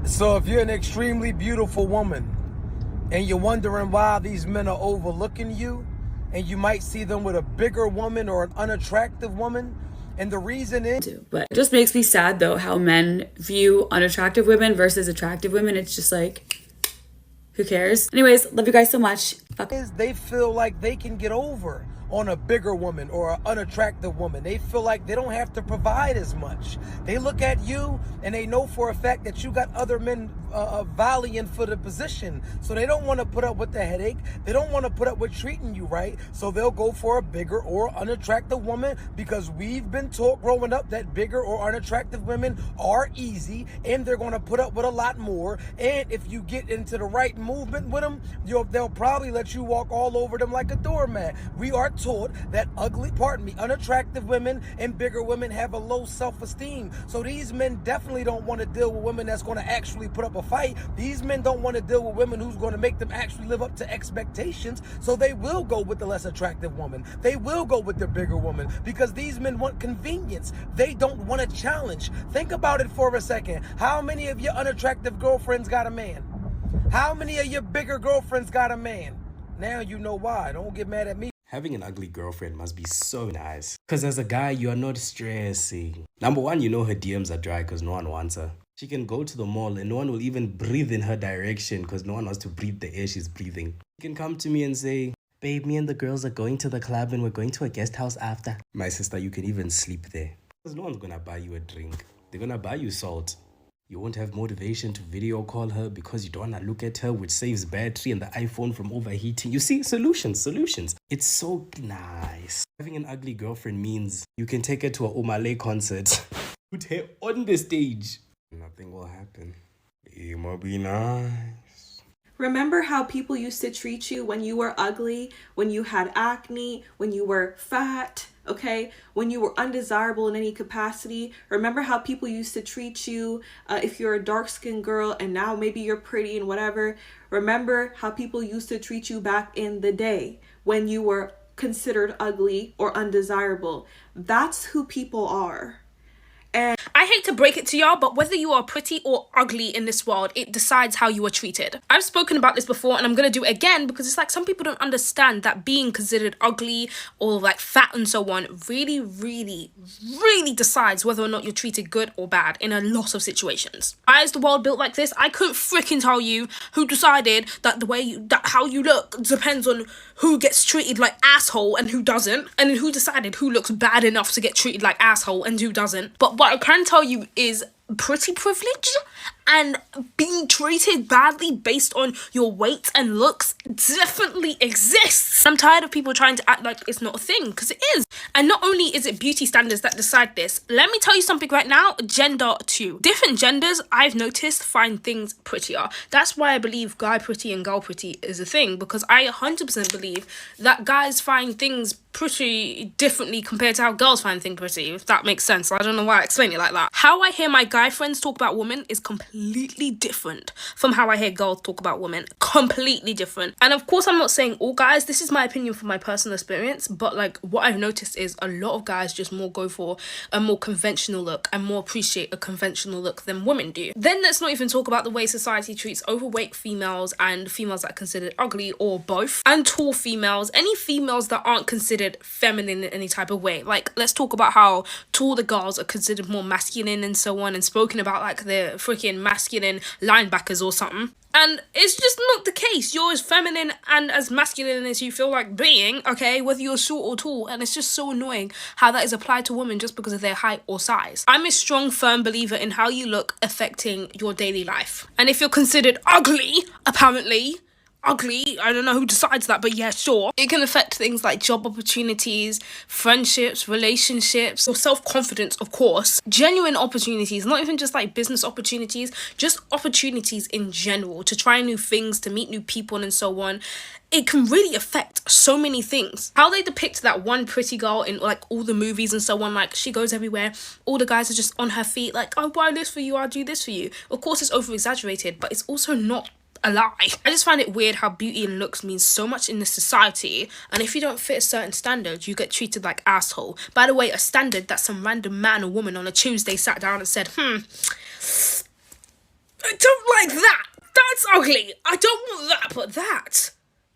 So if you're an extremely beautiful woman and you're wondering why these men are overlooking you, and you might see them with a bigger woman or an unattractive woman, and the reason is... But it just makes me sad though how men view unattractive women versus attractive women. It's just like, who cares? Anyways, love you guys so much. Fuck. They feel like they can get over on a bigger woman or an unattractive woman. They feel like they don't have to provide as much. They look at you and they know for a fact that you got other men vying for the position. So they don't want to put up with the headache. They don't want to put up with treating you right. So they'll go for a bigger or unattractive woman, because we've been taught growing up that bigger or unattractive women are easy and they're going to put up with a lot more. And if you get into the right movement with them, they'll probably let you walk all over them like a doormat. We are taught that unattractive women and bigger women have a low self-esteem. So these men definitely don't want to deal with women that's going to actually put up a fight. These men don't want to deal with women who's going to make them actually live up to expectations. So they will go with the less attractive woman. They will go with the bigger woman, because these men want convenience. They don't want a challenge. Think about it for a second. How many of your unattractive girlfriends got a man? How many of your bigger girlfriends got a man? Now you know why. Don't get mad at me. Having an ugly girlfriend must be so nice. Because as a guy, you are not stressing. Number one, you know her DMs are dry because no one wants her. She can go to the mall and no one will even breathe in her direction because no one wants to breathe the air she's breathing. She can come to me and say, babe, me and the girls are going to the club and we're going to a guest house after. My sister, you can even sleep there. Because no one's going to buy you a drink. They're going to buy you salt. You won't have motivation to video call her because you don't want to look at her, which saves battery and the iPhone from overheating. You see, solutions. It's so nice. Having an ugly girlfriend means you can take her to a Omale concert. Put her on the stage. Nothing will happen. It might be nice. Remember how people used to treat you when you were ugly, when you had acne, when you were fat, okay? When you were undesirable in any capacity. Remember how people used to treat you if you're a dark-skinned girl and now maybe you're pretty and whatever. Remember how people used to treat you back in the day when you were considered ugly or undesirable. That's who people are. And I hate to break it to y'all, but whether you are pretty or ugly in this world, it decides how you are treated. I've spoken about this before and I'm gonna do it again, because it's like some people don't understand that being considered ugly or like fat and so on really decides whether or not you're treated good or bad in a lot of situations. Why is the world built like this? I couldn't freaking tell you who decided that how you look depends on who gets treated like asshole and who doesn't, and then who decided who looks bad enough to get treated like asshole and who doesn't. But what I can tell you is pretty privilege and being treated badly based on your weight and looks definitely exists. I'm tired of people trying to act like it's not a thing, because it is. And not only is it beauty standards that decide this, let me tell you something right now, gender too. Different genders, I've noticed, find things prettier. That's why I believe guy pretty and girl pretty is a thing, because I 100% believe that guys find things pretty differently compared to how girls find things pretty, if that makes sense. I don't know why I explain it like that. How I hear my guy friends talk about women is completely different from how I hear girls talk about women. Completely different. And of course, I'm not saying all guys, this is my opinion from my personal experience, but like what I've noticed is a lot of guys just more go for a more conventional look and more appreciate a conventional look than women do. Then let's not even talk about the way society treats overweight females and females that are considered ugly or both, and tall females, any females that aren't considered feminine in any type of way. Like, let's talk about how tall the girls are considered more masculine and so on, and spoken about like they're freaking masculine linebackers or something. And it's just not the case. You're as feminine and as masculine as you feel like being, okay, whether you're short or tall. And it's just so annoying how that is applied to women just because of their height or size. I'm a strong, firm believer in how you look affecting your daily life. And if you're considered ugly, apparently, ugly, I don't know who decides that, but yeah, sure, it can affect things like job opportunities, friendships, relationships, or self-confidence, of course, genuine opportunities, not even just like business opportunities, just opportunities in general, to try new things, to meet new people and so on. It can really affect so many things. How they depict that one pretty girl in like all the movies and so on, like she goes everywhere, all the guys are just on her feet, like, I'll buy this for you, I'll do this for you. Of course, it's over-exaggerated, but it's also not a lie. I just find it weird how beauty and looks means so much in this society, and if you don't fit a certain standard, you get treated like asshole. By the way, a standard that some random man or woman on a Tuesday sat down and said, I don't like that. That's ugly. I don't want that, but that.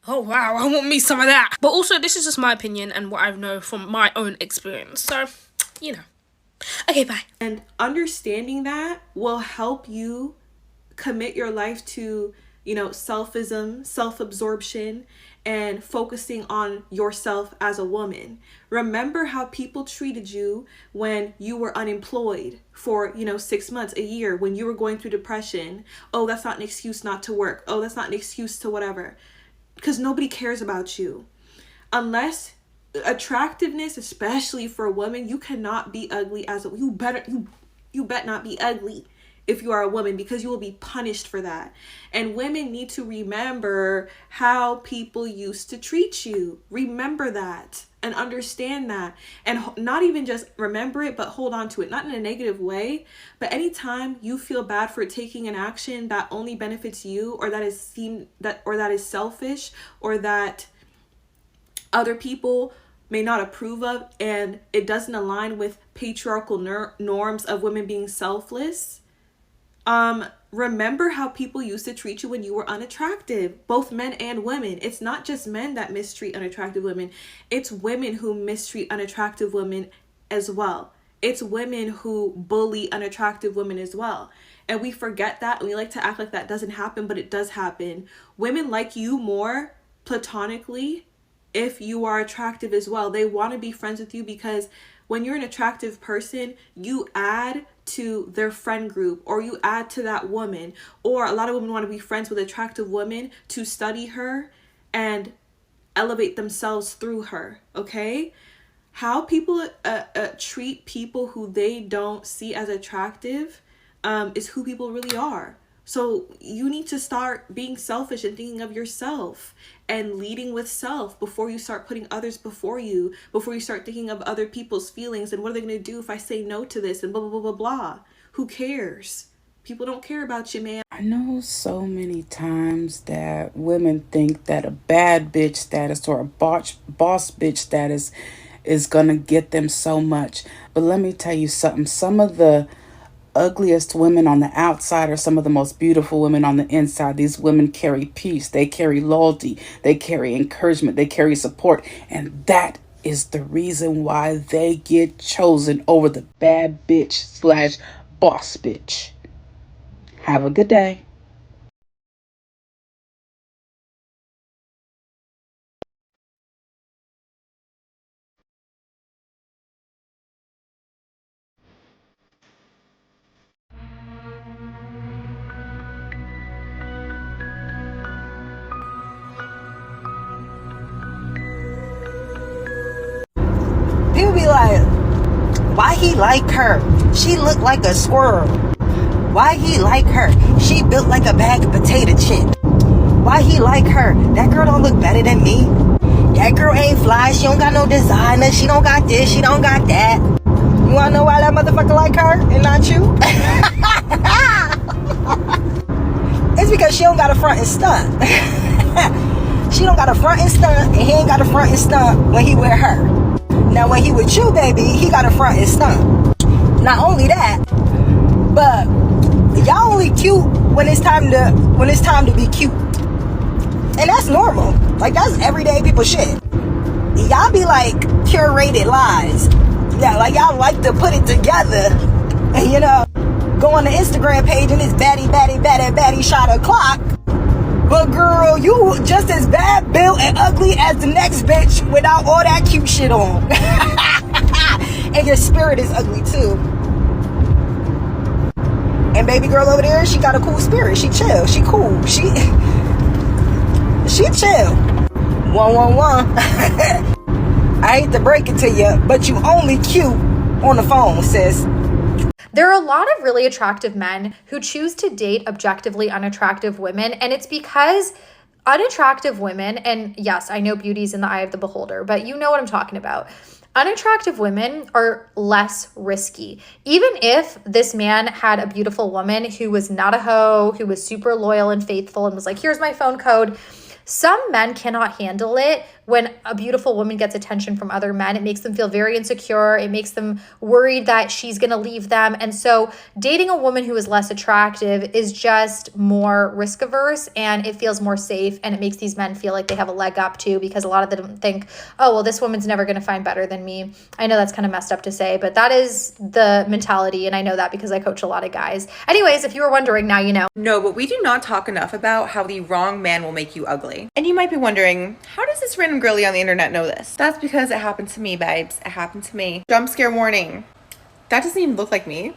Oh wow, I want me some of that. But also, this is just my opinion and what I know from my own experience. So, you know. Okay, bye. And understanding that will help you commit your life to, selfism, self-absorption, and focusing on yourself as a woman. Remember how people treated you when you were unemployed for, 6 months, a year, when you were going through depression. Oh, that's not an excuse not to work. Oh, that's not an excuse to whatever. Because nobody cares about you. Unless attractiveness, especially for a woman, you cannot be ugly you bet not be ugly if you are a woman, because you will be punished for that. And women need to remember how people used to treat you. Remember that and understand that, and not even just remember it, but hold on to it, not in a negative way. But anytime you feel bad for taking an action that only benefits you, or that is selfish, or that other people may not approve of, and it doesn't align with patriarchal norms of women being selfless, remember how people used to treat you when you were unattractive, both men and women. It's not just men that mistreat unattractive women. It's women who mistreat unattractive women as well. It's women who bully unattractive women as well. And we forget that, and we like to act like that doesn't happen, but it does happen. Women like you more platonically if you are attractive as well. They want to be friends with you because when you're an attractive person, you add to their friend group, or you add to that woman. Or a lot of women want to be friends with attractive women to study her and elevate themselves through her. Okay? How people treat people who they don't see as attractive is who people really are. So you need to start being selfish and thinking of yourself and leading with self before you start putting others before you, before you start thinking of other people's feelings and what are they going to do if I say no to this and blah, blah, blah, blah, blah. Who cares? People don't care about you, man. I know so many times that women think that a bad bitch status or a boss bitch status is going to get them so much. But let me tell you something. Some of the ugliest women on the outside are some of the most beautiful women on the inside. These women carry peace. They carry loyalty. They carry encouragement. They carry support. And that is the reason why they get chosen over the bad bitch / boss bitch. Have a good day. People be like, why he like her? She look like a squirrel. Why he like her? She built like a bag of potato chip. Why he like her? That girl don't look better than me. That girl ain't fly. She don't got no designer. She don't got this. She don't got that. You wanna know why that motherfucker like her and not you? It's because she don't got a front and stunt. She don't got a front and stunt, and he ain't got a front and stunt when he with her. Now when he with you, baby, he got a front and stunt. Not only that, but y'all only cute when it's time to be cute. And that's normal. Like, that's everyday people shit. Y'all be like curated lies. Yeah, like y'all like to put it together and go on the Instagram page and it's baddie shot o'clock. But girl, you just as bad built and ugly as the next bitch without all that cute shit on. And your spirit is ugly too. And baby girl over there, she got a cool spirit. She chill. She cool. She chill. 111. I hate to break it to you, but you only cute on the phone, sis. There are a lot of really attractive men who choose to date objectively unattractive women, and it's because unattractive women, and yes, I know beauty's in the eye of the beholder, but you know what I'm talking about. Unattractive women are less risky. Even if this man had a beautiful woman who was not a hoe, who was super loyal and faithful and was like, here's my phone code, some men cannot handle it when a beautiful woman gets attention from other men, it makes them feel very insecure. It makes them worried that she's going to leave them. And so dating a woman who is less attractive is just more risk averse, and it feels more safe, and it makes these men feel like they have a leg up too, because a lot of them think, oh, well, this woman's never going to find better than me. I know that's kind of messed up to say, but that is the mentality, and I know that because I coach a lot of guys. Anyways, if you were wondering, now you know. No, but we do not talk enough about how the wrong man will make you ugly. And you might be wondering, how does this random girly on the internet know this? That's because it happened to me, babes. It happened to me. Jump scare warning. That doesn't even look like me.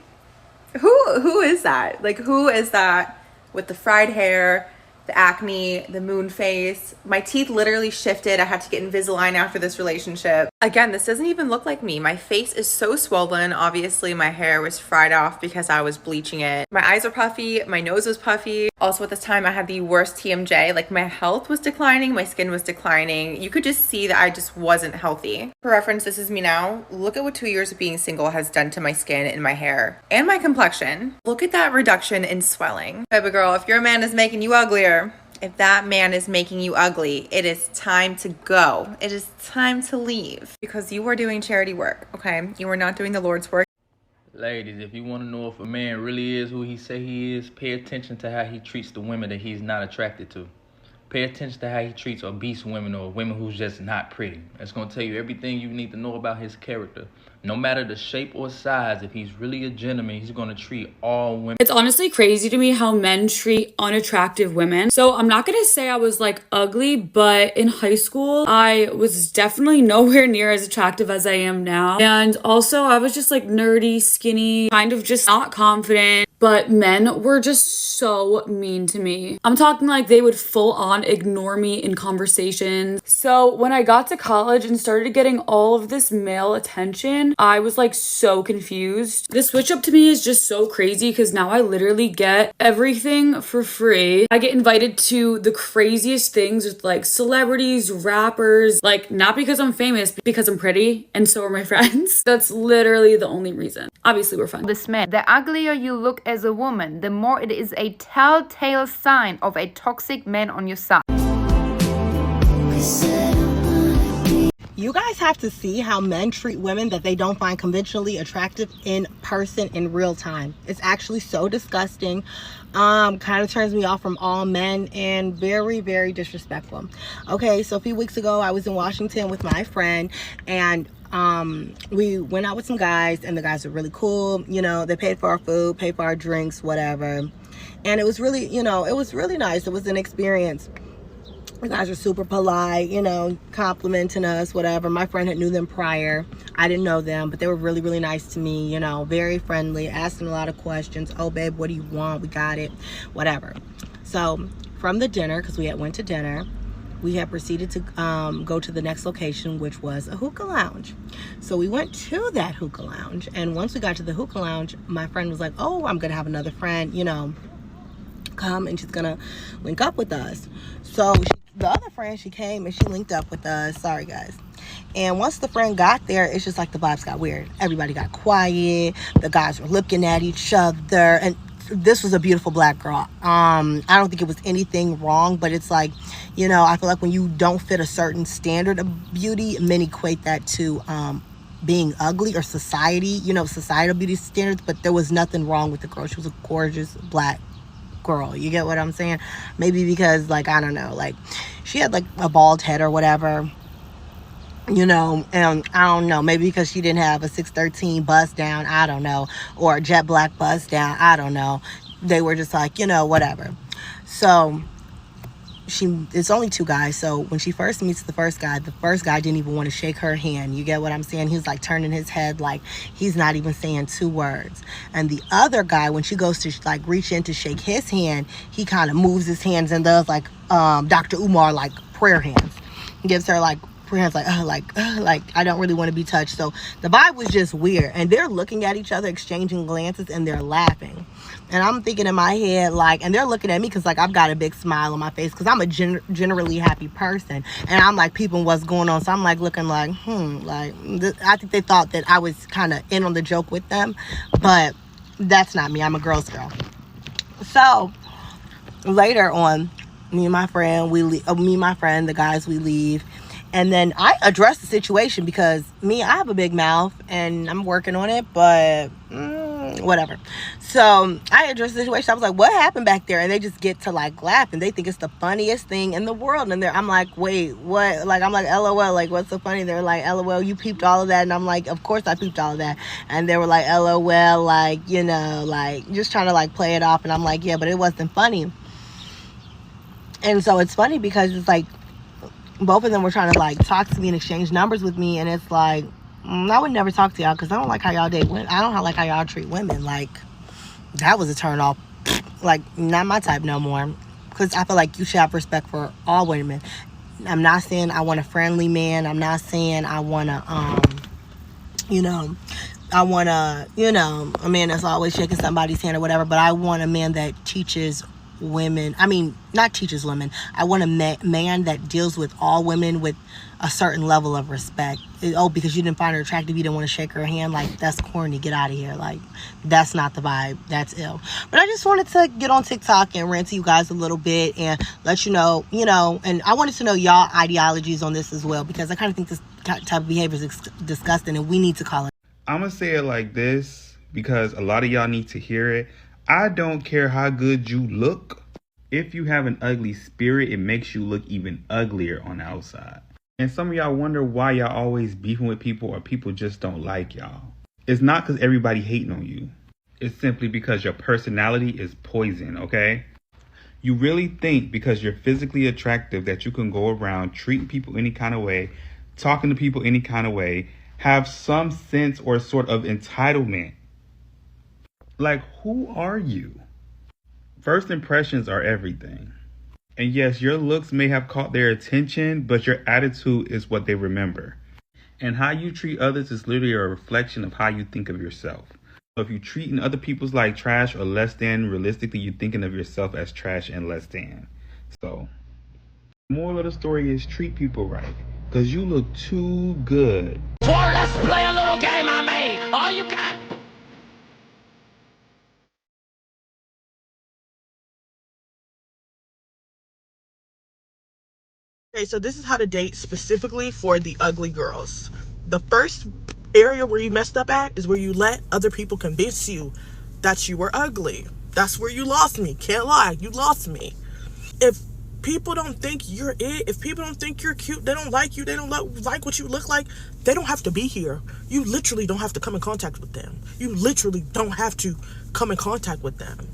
Who is that? Like, who is that with the fried hair, the acne, the moon face? My teeth literally shifted. I had to get Invisalign after this relationship. Again, this doesn't even look like me. My face is so swollen. Obviously, my hair was fried off because I was bleaching it. My eyes are puffy. My nose was puffy. Also, at this time, I had the worst TMJ. Like, my health was declining. My skin was declining. You could just see that I just wasn't healthy. For reference, this is me now. Look at what 2 years of being single has done to my skin and my hair and my complexion. Look at that reduction in swelling. Baby girl, if your man is making you uglier, if that man is making you ugly, it is time to go. It is time to leave, because you are doing charity work, okay? You are not doing the Lord's work. Ladies, if you want to know if a man really is who he say he is, pay attention to how he treats the women that he's not attracted to. Pay attention to how he treats obese women or women who's just not pretty. That's going to tell you everything you need to know about his character. No matter the shape or size, if he's really a gentleman, he's going to treat all women. It's honestly crazy to me how men treat unattractive women. So I'm not going to say I was like ugly, but in high school, I was definitely nowhere near as attractive as I am now. And also I was just like nerdy, skinny, kind of just not confident. But men were just so mean to me. I'm talking like they would full on ignore me in conversations. So when I got to college and started getting all of this male attention, I was like so confused. The switch up to me is just so crazy because now I literally get everything for free. I get invited to the craziest things with like celebrities, rappers, like not because I'm famous, because I'm pretty and so are my friends. That's literally the only reason. Obviously we're friends. This man, the uglier you look as a woman, the more it is a telltale sign of a toxic man on your side. You guys have to see how men treat women that they don't find conventionally attractive in person in real time. It's actually so disgusting. Kind of turns me off from all men and very, very disrespectful. Okay, so a few weeks ago, I was in Washington with my friend, and we went out with some guys, and the guys were really cool. You know, they paid for our food, paid for our drinks, whatever. And it was really, you know, it was really nice. It was an experience. The guys were super polite, you know, complimenting us, whatever. My friend had knew them prior. I didn't know them, but they were really, really nice to me, you know, very friendly, asking a lot of questions. Oh, babe, what do you want? We got it, whatever. So from the dinner, because we had went to dinner, we had proceeded to go to the next location, which was a hookah lounge. So we went to that hookah lounge. And once we got to the hookah lounge, my friend was like, oh, I'm going to have another friend, you know, come and she's going to link up with us. So the other friend, she came and she linked up with us. Sorry, guys. And once the friend got there, it's just like the vibes got weird. Everybody got quiet. The guys were looking at each other. And this was a beautiful black girl. I don't think it was anything wrong, but it's like, you know, I feel like when you don't fit a certain standard of beauty, men equate that to being ugly or society, you know, societal beauty standards. But there was nothing wrong with the girl. She was a gorgeous black girl. You get what I'm saying? Maybe because, like, I don't know, like she had like a bald head or whatever, you know, and I don't know, maybe because she didn't have a 613 bust down, I don't know, or a jet black bust down, I don't know. They were just like, you know, whatever. So it's only two guys. So when she first meets the first guy didn't even want to shake her hand. You get what I'm saying? He's like turning his head like he's not even saying two words. And the other guy, when she goes to like reach in to shake his hand, he kind of moves his hands and does like Dr. Umar, like prayer hands. He gives her like prayer hands, like I don't really want to be touched. So the vibe was just weird. And they're looking at each other, exchanging glances, and they're laughing. And I'm thinking in my head, like, and they're looking at me because, like, I've got a big smile on my face because I'm a generally happy person. And I'm, like, peeping what's going on. So I'm, like, looking like, I think they thought that I was kind of in on the joke with them. But that's not me. I'm a girl's girl. So later on, me and my friend, the guys, we leave. And then I addressed the situation because I have a big mouth and I'm working on it, but whatever. So I addressed the situation. I was like, what happened back there? And they just get to like laugh and they think it's the funniest thing in the world. And I'm like, wait, what? Like, I'm like, LOL, like, what's so funny? They're like, LOL, you peeped all of that. And I'm like, of course I peeped all of that. And they were like, LOL, like, you know, like just trying to like play it off. And I'm like, yeah, but it wasn't funny. And so it's funny because it's like, both of them were trying to like talk to me and exchange numbers with me, and it's like, I would never talk to y'all because I don't like how y'all date women. I don't like how y'all treat women. Like, that was a turn off. Like, not my type no more, because I feel like you should have respect for all women. I'm not saying I want a friendly man. I'm not saying I want to a man that's always shaking somebody's hand or whatever, but I want a man that teaches women. I mean, not teaches women. I want a man that deals with all women with a certain level of respect. Because you didn't find her attractive, you didn't want to shake her hand. Like, that's corny. Get out of here. Like, that's not the vibe. That's ill. But I just wanted to get on TikTok and rant to you guys a little bit and let you know, and I wanted to know y'all ideologies on this as well, because I kind of think this type of behavior is disgusting and we need to call it. I'm going to say it like this because a lot of y'all need to hear it. I don't care how good you look. If you have an ugly spirit, it makes you look even uglier on the outside. And some of y'all wonder why y'all always beefing with people or people just don't like y'all. It's not because everybody hating on you. It's simply because your personality is poison, okay? You really think because you're physically attractive that you can go around treating people any kind of way, talking to people any kind of way, have some sense or sort of entitlement. Like, who are you? First impressions are everything. And yes, your looks may have caught their attention, but your attitude is what they remember. And how you treat others is literally a reflection of how you think of yourself. So if you're treating other people's like trash or less than, realistically, you're thinking of yourself as trash and less than. So, the moral of the story is treat people right, because you look too good. Let's play a little game I made. All you got. Okay, so this is how to date specifically for the ugly girls. The first area where you messed up at is where you let other people convince you that you were ugly. That's where you lost me. Can't lie, you lost me. If people don't think you're it, if people don't think you're cute, they don't like you, they don't like what you look like, they don't have to be here. You literally don't have to come in contact with them. You literally don't have to come in contact with them.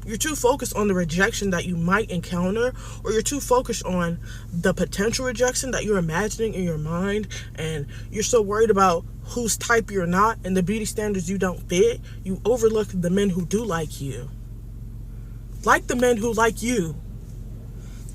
You're too focused on the rejection that you might encounter, or you're too focused on the potential rejection that you're imagining in your mind, and you're so worried about whose type you're not and the beauty standards you don't fit, you overlook the men who do like you. Like the men who like you.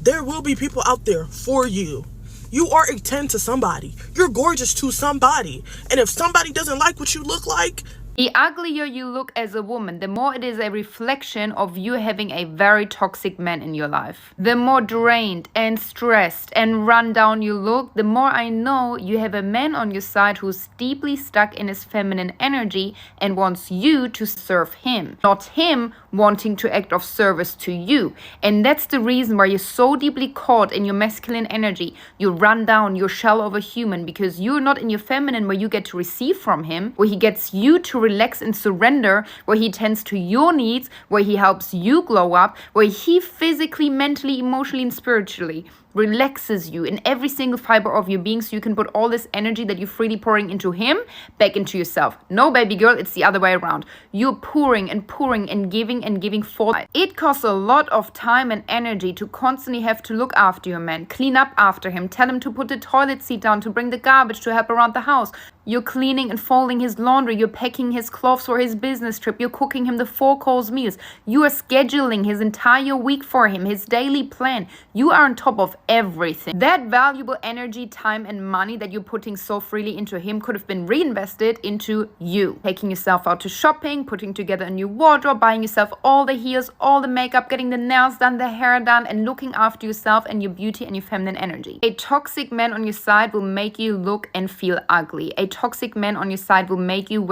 There will be people out there for you. You are a 10 to somebody. You're gorgeous to somebody. And if somebody doesn't like what you look like, the uglier you look as a woman, the more it is a reflection of you having a very toxic man in your life. The more drained and stressed and run down you look, the more I know you have a man on your side who's deeply stuck in his feminine energy and wants you to serve him, not him wanting to act of service to you. And that's the reason why you're so deeply caught in your masculine energy. You run down your shell of a human because you're not in your feminine where you get to receive from him, where he gets you to relax and surrender, where he tends to your needs, where he helps you glow up, where he physically, mentally, emotionally, and spiritually relaxes you in every single fiber of your being, so you can put all this energy that you're freely pouring into him back into yourself. No, baby girl, it's the other way around. You're pouring and giving for life. It costs a lot of time and energy to constantly have to look after your man, clean up after him, tell him to put the toilet seat down, to bring the garbage, to help around the house. You're cleaning and folding his laundry. You're packing his clothes for his business trip. You're cooking him the 4-course meals. You are scheduling his entire week for him, his daily plan. You are on top of everything. That valuable energy, time, and money that you're putting so freely into him could have been reinvested into you. Taking yourself out to shopping, putting together a new wardrobe, buying yourself all the heels, all the makeup, getting the nails done, the hair done, and looking after yourself and your beauty and your feminine energy. A toxic man on your side will make you look and feel ugly. A toxic man on your side will make you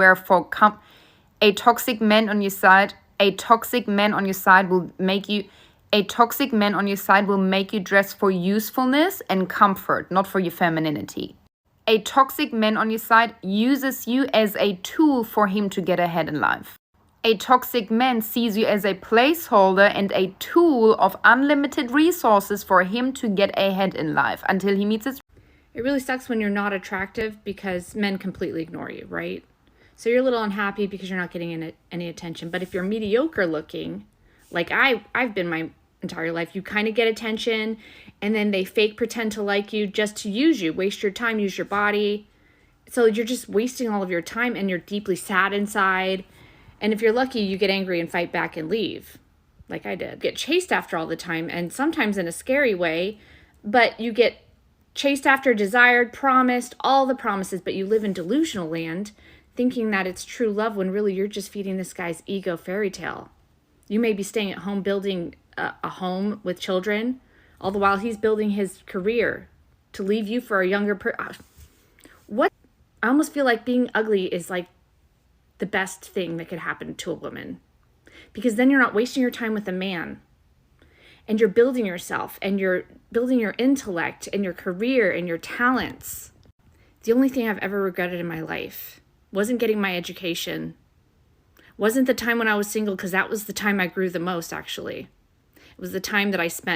a toxic man on your side will make you A toxic man on your side will make you dress for usefulness and comfort, not for your femininity. A toxic man on your side uses you as a tool for him to get ahead in life. A toxic man sees you as a placeholder and a tool of unlimited resources for him to get ahead in life until he meets his... It really sucks when you're not attractive because men completely ignore you, right? So you're a little unhappy because you're not getting any attention. But if you're mediocre looking, like I've been my entire life, you kind of get attention and then they fake pretend to like you just to use you, waste your time, use your body. So you're just wasting all of your time and you're deeply sad inside. And if you're lucky, you get angry and fight back and leave, like I did. Get chased after all the time, and sometimes in a scary way, but you get chased after, desired, promised, all the promises, but you live in delusional land thinking that it's true love when really you're just feeding this guy's ego fairy tale. You may be staying at home building a home with children, all the while he's building his career to leave you for a younger person. What? I almost feel like being ugly is like the best thing that could happen to a woman, because then you're not wasting your time with a man and you're building yourself and you're building your intellect and your career and your talents. The only thing I've ever regretted in my life wasn't getting my education, wasn't the time when I was single, because that was the time I grew the most, actually. It was the time that I spent